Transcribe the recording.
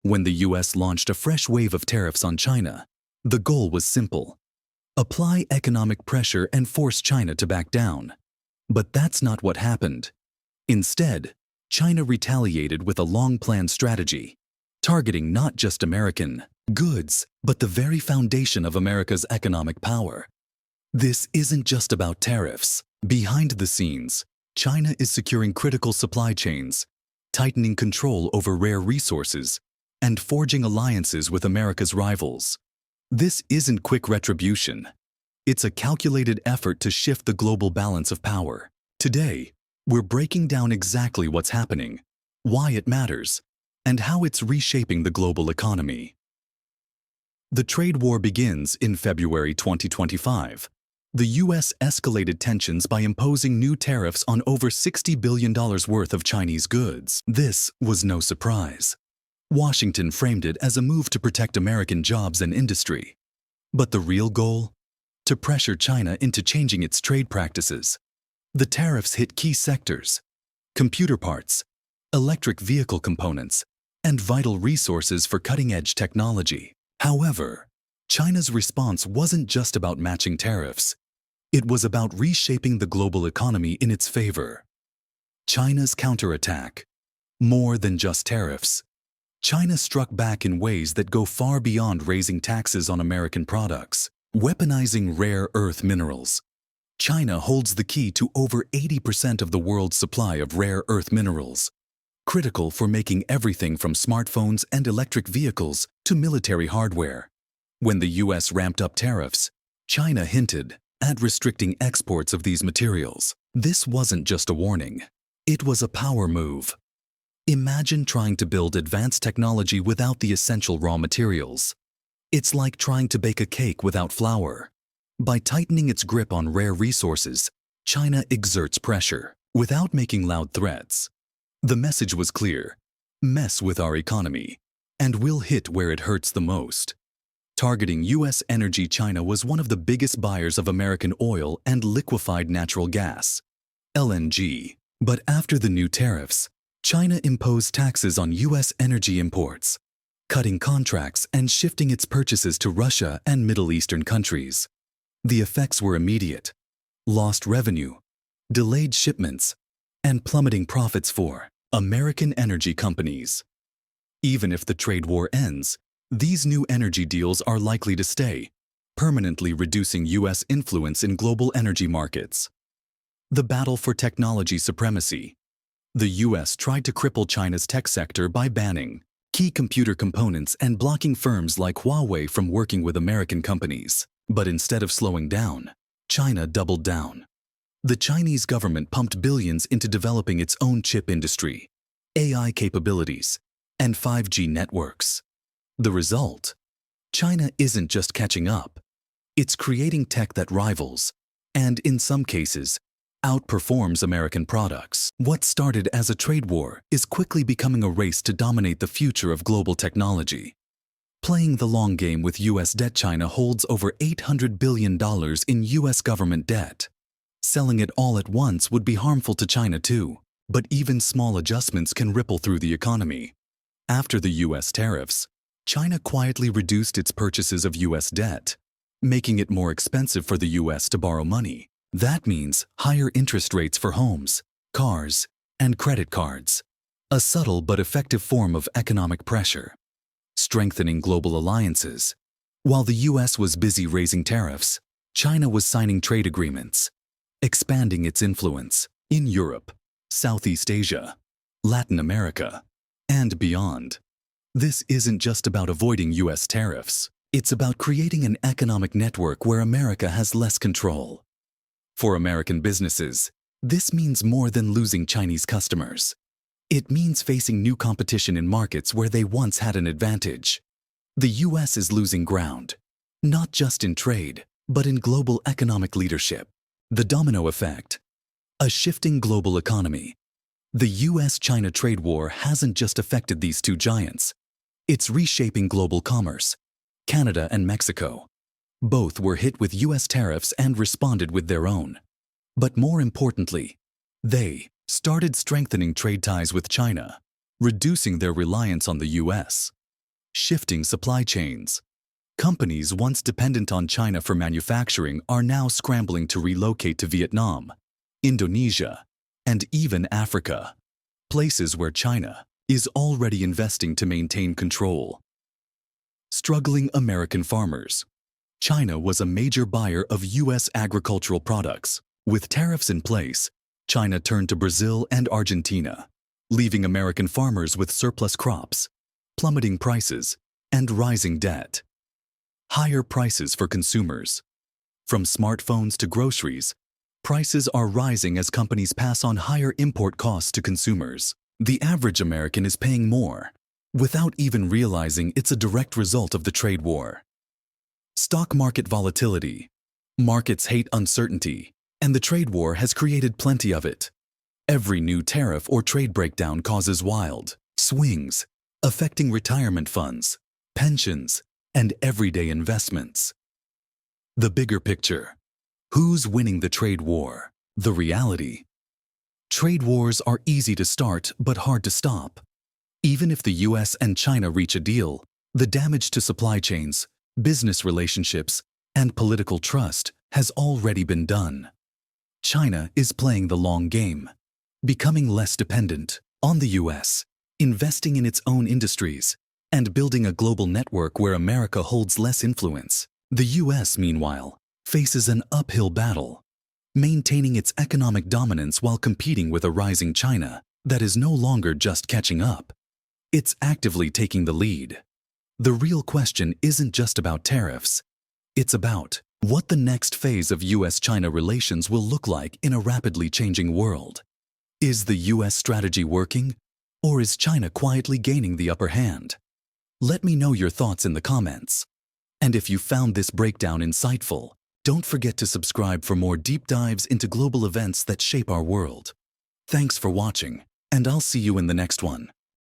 When the US launched a fresh wave of tariffs on China, the goal was simple: apply economic pressure and force China to back down. But that's not what happened. Instead, China retaliated with a long-planned strategy, targeting not just American goods, but the very foundation of America's economic power. This isn't just about tariffs. Behind the scenes, China is securing critical supply chains, tightening control over rare resources, and forging alliances with America's rivals. This isn't quick retribution. It's a calculated effort to shift the global balance of power. Today, we're breaking down exactly what's happening, why it matters, and how it's reshaping the global economy. The trade war begins in February 2025. The US escalated tensions by imposing new tariffs on over $60 billion worth of Chinese goods. This was no surprise. Washington framed it as a move to protect American jobs and industry. But the real goal? To pressure China into changing its trade practices. The tariffs hit key sectors: computer parts, electric vehicle components, and vital resources for cutting-edge technology. However, China's response wasn't just about matching tariffs. It was about reshaping the global economy in its favor. China's counterattack. More than just tariffs. China struck back in ways that go far beyond raising taxes on American products. Weaponizing rare earth minerals. China holds the key to over 80% of the world's supply of rare earth minerals, critical for making everything from smartphones and electric vehicles to military hardware. When the US ramped up tariffs, China hinted at restricting exports of these materials. This wasn't just a warning. It was a power move. Imagine trying to build advanced technology without the essential raw materials. It's like trying to bake a cake without flour. By tightening its grip on rare resources, China exerts pressure without making loud threats. The message was clear: mess with our economy, and we'll hit where it hurts the most. Targeting US energy, China was one of the biggest buyers of American oil and liquefied natural gas, LNG. But after the new tariffs, China imposed taxes on US energy imports, cutting contracts and shifting its purchases to Russia and Middle Eastern countries. The effects were immediate: lost revenue, delayed shipments, and plummeting profits for American energy companies. Even if the trade war ends, these new energy deals are likely to stay, permanently reducing US influence in global energy markets. The battle for technology supremacy. The US tried to cripple China's tech sector by banning key computer components and blocking firms like Huawei from working with American companies. But instead of slowing down, China doubled down. The Chinese government pumped billions into developing its own chip industry, AI capabilities, and 5G networks. The result? China isn't just catching up. It's creating tech that rivals, and in some cases, outperforms American products. What started as a trade war is quickly becoming a race to dominate the future of global technology. Playing the long game with US debt, China holds over $800 billion in US government debt. Selling it all at once would be harmful to China too, but even small adjustments can ripple through the economy. After the US tariffs, China quietly reduced its purchases of US debt, making it more expensive for the US to borrow money. That means higher interest rates for homes, cars, and credit cards. A subtle but effective form of economic pressure. Strengthening global alliances. While the US was busy raising tariffs, China was signing trade agreements, expanding its influence in Europe, Southeast Asia, Latin America, and beyond. This isn't just about avoiding US tariffs. It's about creating an economic network where America has less control. For American businesses, this means more than losing Chinese customers. It means facing new competition in markets where they once had an advantage. The US is losing ground, not just in trade, but in global economic leadership. The domino effect. A shifting global economy. The US-China trade war hasn't just affected these two giants. It's reshaping global commerce. Canada and Mexico. Both were hit with US tariffs and responded with their own. But more importantly, they started strengthening trade ties with China, reducing their reliance on the US. Shifting supply chains. Companies once dependent on China for manufacturing are now scrambling to relocate to Vietnam, Indonesia, and even Africa, places where China is already investing to maintain control. Struggling American farmers. China was a major buyer of U.S. agricultural products. With tariffs in place, China turned to Brazil and Argentina, leaving American farmers with surplus crops, plummeting prices, and rising debt. Higher prices for consumers. From smartphones to groceries, prices are rising as companies pass on higher import costs to consumers. The average American is paying more, without even realizing it's a direct result of the trade war. Stock market volatility. Markets hate uncertainty, and the trade war has created plenty of it. Every new tariff or trade breakdown causes wild swings, affecting retirement funds, pensions, and everyday investments. The bigger picture. Who's winning the trade war? The reality. Trade wars are easy to start but hard to stop. Even if the US and China reach a deal, the damage to supply chains, business relationships, and political trust has already been done. China is playing the long game, becoming less dependent on the US, investing in its own industries, and building a global network where America holds less influence. The US, meanwhile, faces an uphill battle, maintaining its economic dominance while competing with a rising China that is no longer just catching up. It's actively taking the lead. The real question isn't just about tariffs. It's about what the next phase of US-China relations will look like in a rapidly changing world. Is the US strategy working, or is China quietly gaining the upper hand? Let me know your thoughts in the comments. And if you found this breakdown insightful, don't forget to subscribe for more deep dives into global events that shape our world. Thanks for watching, and I'll see you in the next one.